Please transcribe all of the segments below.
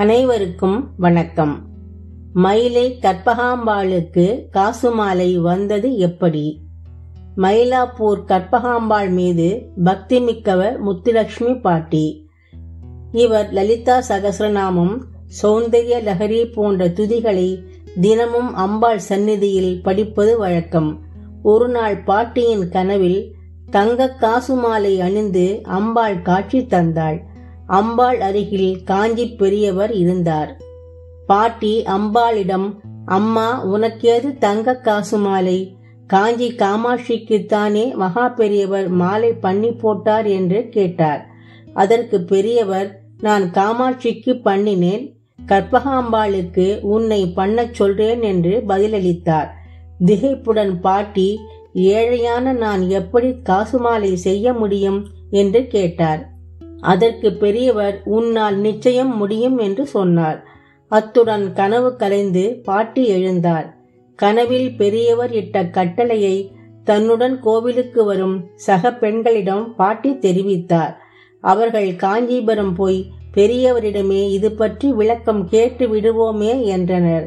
அனைவருக்கும் வணக்கம். மயிலை கற்பகாம்பாளுக்கு காசு மாலை வந்தது எப்படி? மயிலாப்பூர் கற்பகாம்பாள் மீது பக்தி மிக்கவர் முத்துலட்சுமி பாட்டி. இவர் லலிதா சகஸ்ரநாமம், சௌந்தர்ய லஹரி போன்ற துதிகளை தினமும் அம்பாள் சந்நிதியில் படிப்பது வழக்கம். ஒரு நாள் பாட்டியின் கனவில் தங்க காசு மாலை அணிந்து அம்பாள் காட்சி தந்தாள். அம்பாள் அருகில் காஞ்சி பெரியவர் இருந்தார். பாட்டி அம்பாளிடம், அம்மா, உனக்கேது தங்க காசு மாலை? காஞ்சி காமாட்சிக்குத்தானே மகா பெரியவர் மாலை பண்ணி போட்டார் என்று கேட்டார். அதற்கு பெரியவர், நான் காமாட்சிக்கு பண்ணினேன், கற்பகாம்பாளுக்கு உன்னை பண்ணச் சொல்றேன் என்று பதிலளித்தார். திகைப்புடன் பாட்டி, ஏழையான நான் எப்படி காசு மாலை செய்ய முடியும் என்று கேட்டார். அதற்கு பெரியவர், உன்னால் நிச்சயம் முடியும் என்று சொன்னார். அத்துடன் கனவு கலைந்து பாட்டி எழுந்தார். கனவில் பெரியவர் இட்ட கட்டளையை தன்னுடன் கோவிலுக்கு வரும் சக பெண்களிடம் பாட்டி தெரிவித்தார். அவர்கள் காஞ்சிபுரம் போய் பெரியவரிடமே இது பற்றி விளக்கம் கேட்டு விடுவோமே என்றனர்.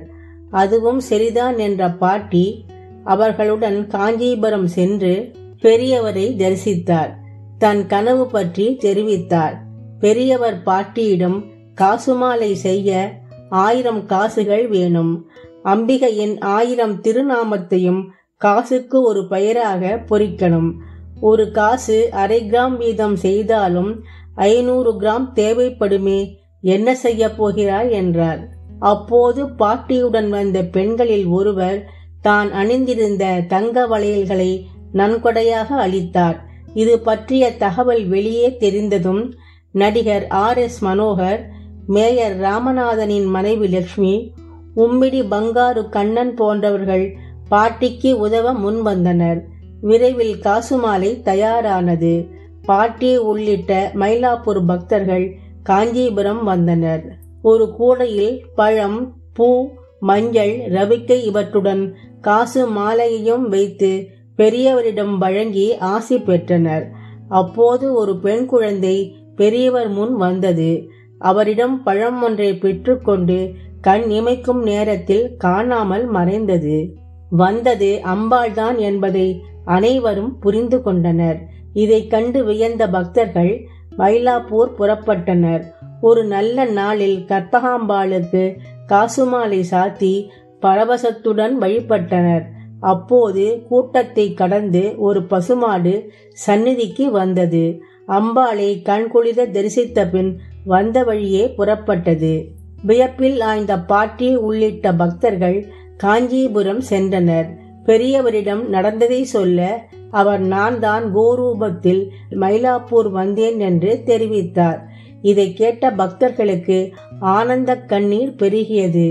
அதுவும் சரிதான் என்ற பாட்டி அவர்களுடன் காஞ்சிபுரம் சென்று பெரியவரை தரிசித்தார். தன் கனவு பற்றி தெரிவித்தார். பெரியவர் பாட்டியிடம், காசு மாலை செய்ய 1000 காசுகள் வேணும். அம்பிகையின் 1000 திருநாமத்தையும் காசுக்கு ஒரு பெயராக பொறிக்கணும். ஒரு காசு 1/2 கிராம் வீதம் செய்தாலும் 500 கிராம் தேவைப்படுமே, என்ன செய்ய போகிறாய் என்றார். அப்போது பாட்டியுடன் வந்த பெண்களில் ஒருவர் தான் அணிந்திருந்த தங்க வளையல்களை நன்கொடையாக அளித்தார். இது பற்றிய தகவல் வெளியே தெரிந்ததும் நடிகர் R.S. மனோகர், மேயர் ராமநாதனின் மனைவி லட்சுமி, உம்மிடி பங்காரு கண்ணன் போன்றவர்கள் பாட்டிக்கு உதவ முன்வந்தனர். விரைவில் காசு மாலை தயாரானது. பாட்டி உள்ளிட்ட மயிலாப்பூர் பக்தர்கள் காஞ்சிபுரம் வந்தனர். ஒரு கூடையில் பழம், பூ, மஞ்சள், ரவிக்கை இவற்றுடன் காசு மாலையையும் வைத்து பெரியவரிடம் வழங்கி ஆசி பெற்றனர். அப்போது ஒரு பெண் குழந்தை பெரியவர் முன் வந்தது. அவரிடம் பழம் ஒன்றை பெற்றுக்கொண்டு கண் இமைக்கும் நேரத்தில் காணாமல் மறைந்தது. வந்தது அம்பாள்தான் என்பதை அனைவரும் புரிந்து கொண்டனர். இதை கண்டு வியந்த பக்தர்கள் மயிலாப்பூர் புறப்பட்டனர். ஒரு நல்ல நாளில் கற்பகாம்பாளுக்கு காசு மாலை சாத்தி பரவசத்துடன் வழிபட்டனர். அப்போது கூட்டத்தை கடந்து ஒரு பசுமாடு சந்நிதிக்கு வந்தது. அம்பாளை கண்குளிர தரிசித்த பின் வந்த வழியே புறப்பட்டது. வியப்பில் ஆய்ந்த பாட்டி உள்ளிட்ட பக்தர்கள் காஞ்சிபுரம் சென்றனர். பெரியவரிடம் நடந்ததை சொல்ல அவர், நான் தான் கோரூபத்தில் மயிலாப்பூர் வந்தேன் என்று தெரிவித்தார். இதை கேட்ட பக்தர்களுக்கு ஆனந்த கண்ணீர் பெருகியது.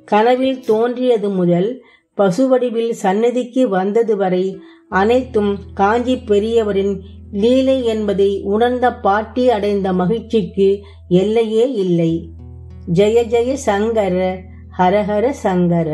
கனவில் தோன்றியது முதல் பசுவடிவில் சந்நிதிக்கு வந்தது வரை அனைத்தும் காஞ்சி பெரியவரின் லீலை என்பதை உணர்ந்த பாட்டி அடைந்த மகிழ்ச்சிக்கு எல்லையே இல்லை. ஜெய ஜெய சங்கர, ஹரஹர சங்கர.